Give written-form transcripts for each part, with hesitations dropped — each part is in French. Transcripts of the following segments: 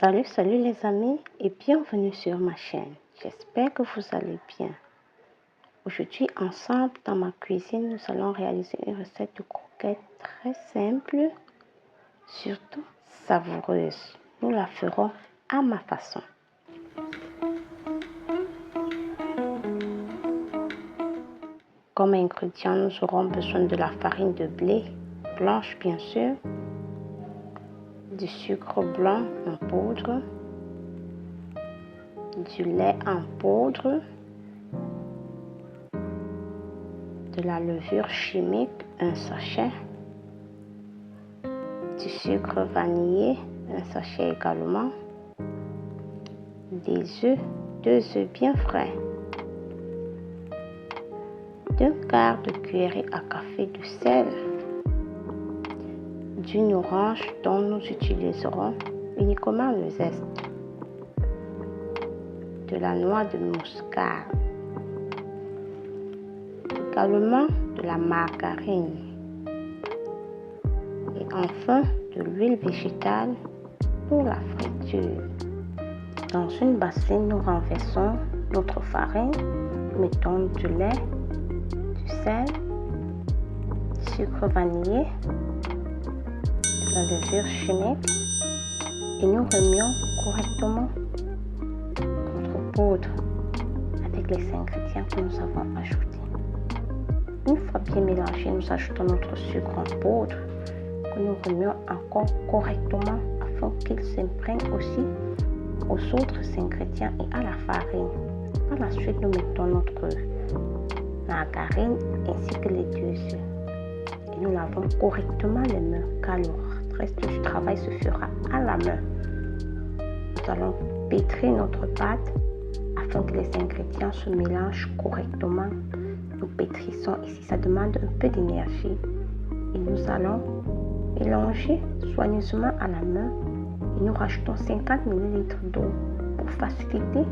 Salut les amis et bienvenue sur ma chaîne. J'espère que vous allez bien. Aujourd'hui, ensemble dans ma cuisine, nous allons réaliser une recette de croquettes très simple, surtout savoureuse. Nous la ferons à ma façon. Comme ingrédient, nous aurons besoin de la farine de blé blanche bien sûr, du sucre blanc en poudre, du lait en poudre, de la levure chimique, un sachet, du sucre vanillé, un sachet également, des œufs, 2 œufs bien frais, 2/4 de cuillerée à café de sel, d'une orange dont nous utiliserons uniquement le zeste, de la noix de muscade, également de la margarine et enfin de l'huile végétale pour la friture. Dans une bassine, nous renversons notre farine, mettons du lait, du sel, du sucre vanillé, de la levure chimique et nous remuons correctement notre poudre avec les ingrédients que nous avons ajoutés. Une fois bien mélangé, nous ajoutons notre sucre en poudre que nous remuons encore correctement afin qu'il s'imprègne aussi aux autres ingrédients et à la farine. Par la suite, nous mettons notre margarine ainsi que les 2 œufs et nous lavons correctement les mains car le reste du travail se fera à la main. Nous allons pétrir notre pâte afin que les ingrédients se mélangent correctement. Nous pétrissons ici, ça demande un peu d'énergie et nous allons mélanger soigneusement à la main et nous rajoutons 50 ml d'eau pour faciliter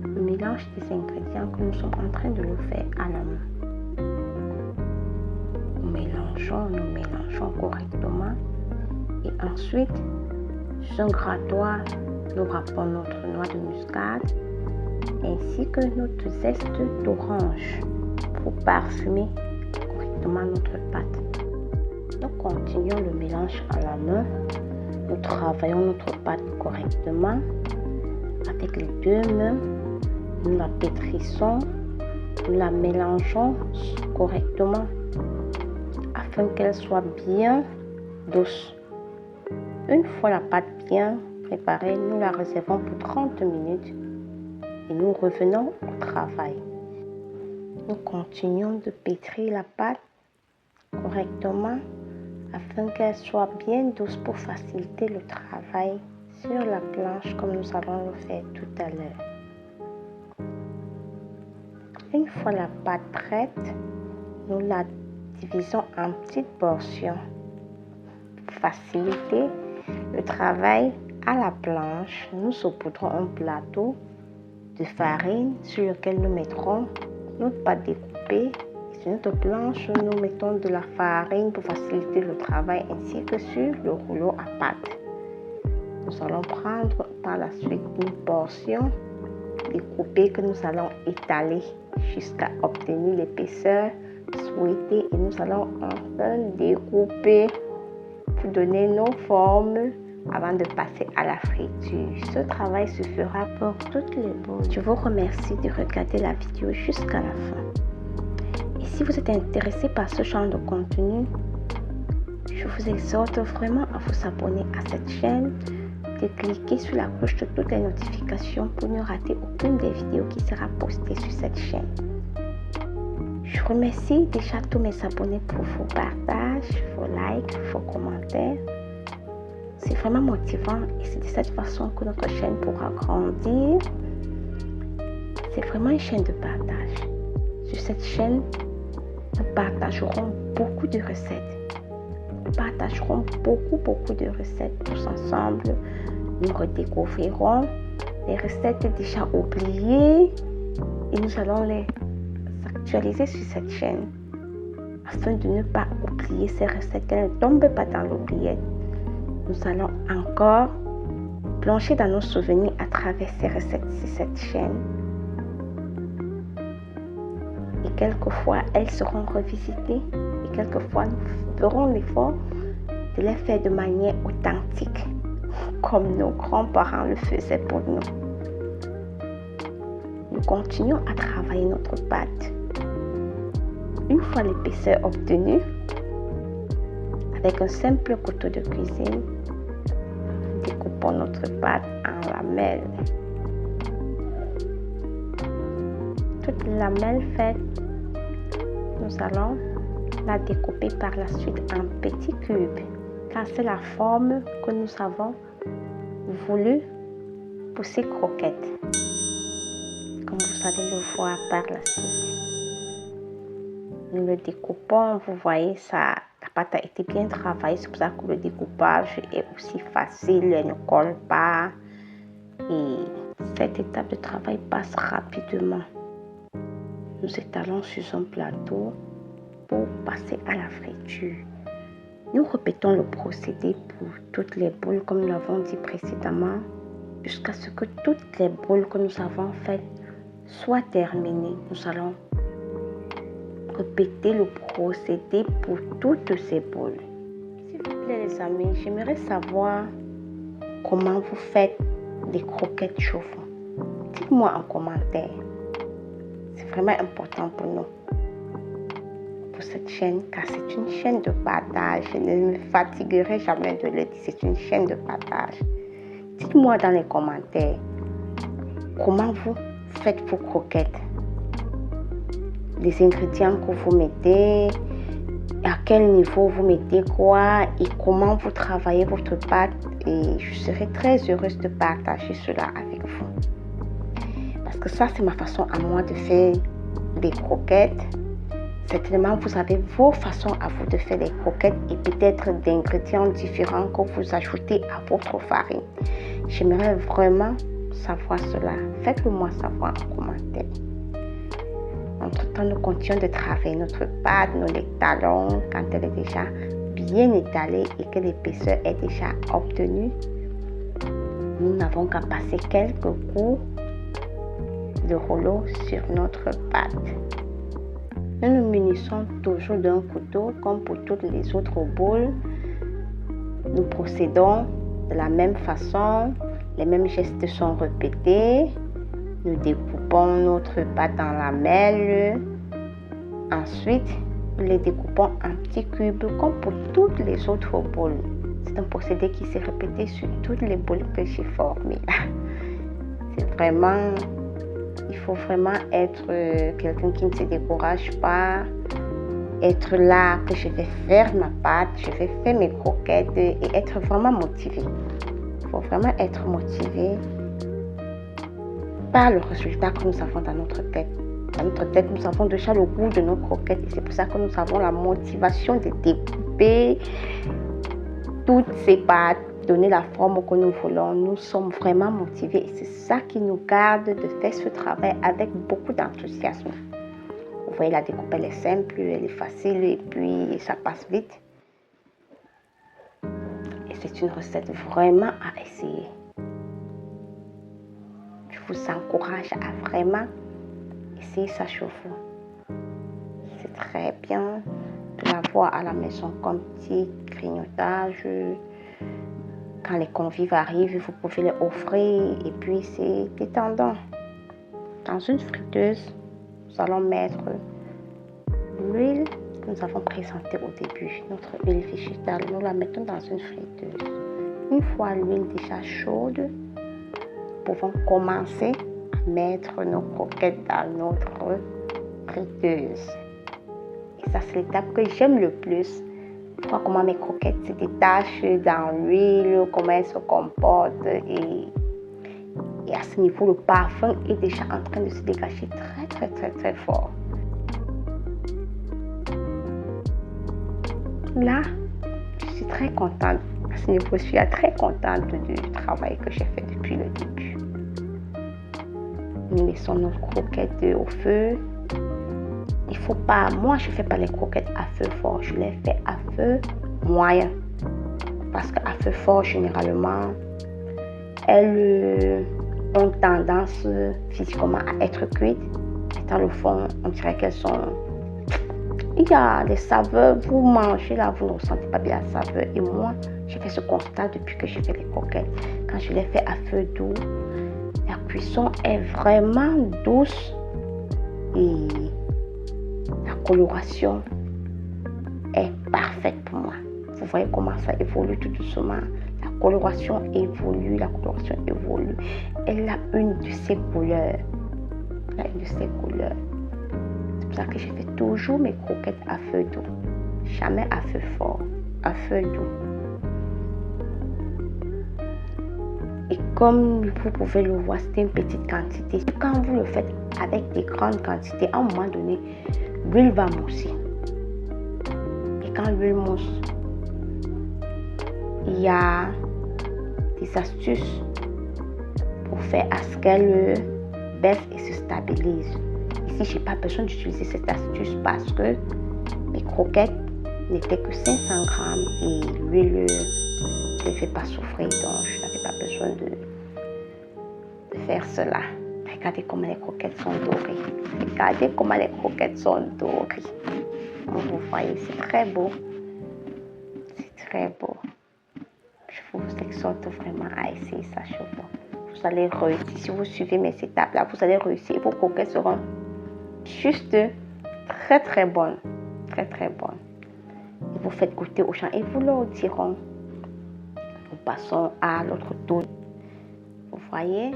le mélange des ingrédients que nous sommes en train de le faire à la main. Nous mélangeons correctement et ensuite sur un grattoir nous râpons notre noix de muscade ainsi que notre zeste d'orange pour parfumer correctement notre pâte. Nous continuons le mélange à la main. Nous travaillons notre pâte correctement avec les 2 mains. Nous la pétrissons, nous la mélangeons correctement afin qu'elle soit bien douce. Une fois la pâte bien préparée, nous la réservons pour 30 minutes et nous revenons au travail. Nous continuons de pétrir la pâte correctement afin qu'elle soit bien douce pour faciliter le travail sur la planche comme nous allons le faire tout à l'heure. Une fois la pâte prête, nous la divisons en petites portions pour faciliter le travail à la planche. Nous saupoudrons un plateau de farine sur lequel nous mettrons notre pâte découpée. Sur notre planche, nous mettons de la farine pour faciliter le travail ainsi que sur le rouleau à pâte. Nous allons prendre par la suite une portion découpée que nous allons étaler jusqu'à obtenir l'épaisseur souhaitée et nous allons enfin découper pour donner nos formes avant de passer à la friture. Ce travail se fera pour toutes les boules. Je vous remercie de regarder la vidéo jusqu'à la fin. Et si vous êtes intéressé par ce genre de contenu, je vous exhorte vraiment à vous abonner à cette chaîne, de cliquer sur la cloche de toutes les notifications pour ne rater aucune des vidéos qui sera postée sur cette chaîne. Je remercie déjà tous mes abonnés pour vos partages, vos likes, vos commentaires. C'est vraiment motivant et c'est de cette façon que notre chaîne pourra grandir. C'est vraiment une chaîne de partage. Sur cette chaîne, nous partagerons beaucoup de recettes. Nous partagerons beaucoup de recettes tous ensemble. Nous redécouvrirons les recettes déjà oubliées et nous allons les actualiser sur cette chaîne afin de ne pas oublier ces recettes, qu'elles ne tombent pas dans l'oubliette. Nous allons encore plonger dans nos souvenirs à travers ces recettes sur cette chaîne. Et quelquefois, elles seront revisitées. Et quelquefois, nous ferons l'effort de les faire de manière authentique, comme nos grands-parents le faisaient pour nous. Nous continuons à travailler notre pâte. Une fois l'épaisseur obtenue, avec un simple couteau de cuisine, nous découpons notre pâte en lamelles. Toute lamelle faite, nous allons la découper par la suite en petits cubes, car c'est la forme que nous avons voulu pour ces croquettes, comme vous allez le voir par la suite. Nous le découpons, vous voyez, ça, la pâte a été bien travaillée, c'est pour ça que le découpage est aussi facile, elle ne colle pas. Et cette étape de travail passe rapidement. Nous étalons sur un plateau pour passer à la friture. Nous répétons le procédé pour toutes les boules comme nous l'avons dit précédemment, jusqu'à ce que toutes les boules que nous avons faites soient terminées. Nous allons répéter le procédé pour toutes ces boules. S'il vous plaît les amis, j'aimerais savoir comment vous faites des croquettes chauffant. Dites-moi en commentaire. C'est vraiment important pour nous, pour cette chaîne, car c'est une chaîne de partage. Je ne me fatiguerai jamais de le dire, c'est une chaîne de partage. Dites-moi dans les commentaires comment vous faites vos croquettes, les ingrédients que vous mettez, à quel niveau vous mettez quoi et comment vous travaillez votre pâte, et je serai très heureuse de partager cela avec vous. Parce que ça, c'est ma façon à moi de faire des croquettes. Certainement, vous avez vos façons à vous de faire des croquettes et peut-être d'ingrédients différents que vous ajoutez à votre farine. J'aimerais vraiment savoir cela. Faites-le moi savoir en commentaire. Entre-temps, nous continuons de travailler notre pâte, nous l'étalons quand elle est déjà bien étalée et que l'épaisseur est déjà obtenue. Nous n'avons qu'à passer quelques coups de rouleau sur notre pâte. Nous nous munissons toujours d'un couteau comme pour toutes les autres boules. Nous procédons de la même façon. Les mêmes gestes sont répétés. Nous découpons notre pâte en lamelles. Ensuite, nous les découpons en petits cubes comme pour toutes les autres boules. C'est un procédé qui s'est répété sur toutes les boules que j'ai formées. C'est vraiment... Il faut vraiment être quelqu'un qui ne se décourage pas. Être là, que je vais faire ma pâte, je vais faire mes croquettes et être vraiment motivé. Il faut vraiment être motivé par le résultat que nous avons dans notre tête. Dans notre tête, nous avons déjà le goût de nos croquettes et c'est pour ça que nous avons la motivation de découper toutes ces pâtes, donner la forme que nous voulons. Nous sommes vraiment motivés et c'est ça qui nous garde de faire ce travail avec beaucoup d'enthousiasme. Vous voyez, la découpe, elle est simple, elle est facile et puis ça passe vite. Et c'est une recette vraiment à essayer. Je vous encourage à vraiment essayer ça chez vous. C'est très bien de l'avoir à la maison comme petit grignotage. Quand les convives arrivent, vous pouvez les offrir et puis c'est détendant. Dans une friteuse, nous allons mettre l'huile que nous avons présentée au début, notre huile végétale. Nous la mettons dans une friteuse. Une fois l'huile déjà chaude, nous pouvons commencer à mettre nos croquettes dans notre friteuse. Et ça, c'est l'étape que j'aime le plus. Je vois comment mes croquettes se détachent dans l'huile, comment elles se comportent. Et à ce niveau, le parfum est déjà en train de se dégager très fort. Là, je suis très contente. À ce niveau, je suis très contente du travail que j'ai fait depuis le début. Nous laissons nos croquettes au feu. Il faut pas, moi je fais pas les croquettes à feu fort, je les fais à feu moyen. Parce qu'à feu fort, généralement, elles ont tendance physiquement à être cuites. Et dans le fond, on dirait qu'elles sont... Il y a des saveurs, vous mangez là, vous ne ressentez pas bien la saveur. Et moi, j'ai fait ce constat depuis que j'ai fait les croquettes. Quand je les fais à feu doux, la cuisson est vraiment douce et la coloration est parfaite pour moi. Vous voyez comment ça évolue tout doucement. La coloration évolue, Elle a une de ses couleurs. C'est pour ça que je fais toujours mes croquettes à feu doux. Jamais à feu fort, à feu doux. Et comme vous pouvez le voir, c'est une petite quantité. Quand vous le faites avec des grandes quantités, à un moment donné, l'huile va mousser. Et quand l'huile mousse, il y a des astuces pour faire à ce qu'elle baisse et se stabilise. Ici, je n'ai pas besoin d'utiliser cette astuce parce que mes croquettes n'étaient que 500 grammes et l'huile ne fait pas souffrir, donc je n'avais pas besoin de faire cela. Regardez comment les croquettes sont dorées. Vous voyez, c'est très beau. Je vous exhorte vraiment à essayer ça chez vous. Vous allez réussir. Si vous suivez mes étapes-là, vous allez réussir. Vos croquettes seront juste très bonnes. Très bonnes. Et vous faites goûter aux gens et vous leur diront. Nous passons à l'autre tour. Vous voyez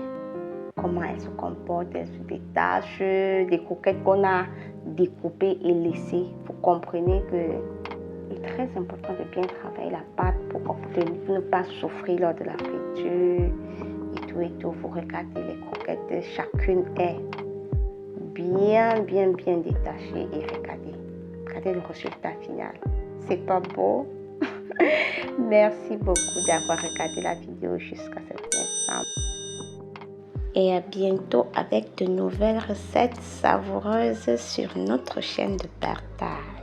comment elles se comportent, elles se détachent des croquettes qu'on a découpées et laissées. Vous comprenez que c'est très important de bien travailler la pâte pour ne pas souffrir lors de la friture et tout. Vous regardez les croquettes, chacune est bien détachée et regardez le résultat final. C'est pas beau? Merci beaucoup d'avoir regardé la vidéo jusqu'à cet instant. Et à bientôt avec de nouvelles recettes savoureuses sur notre chaîne de partage.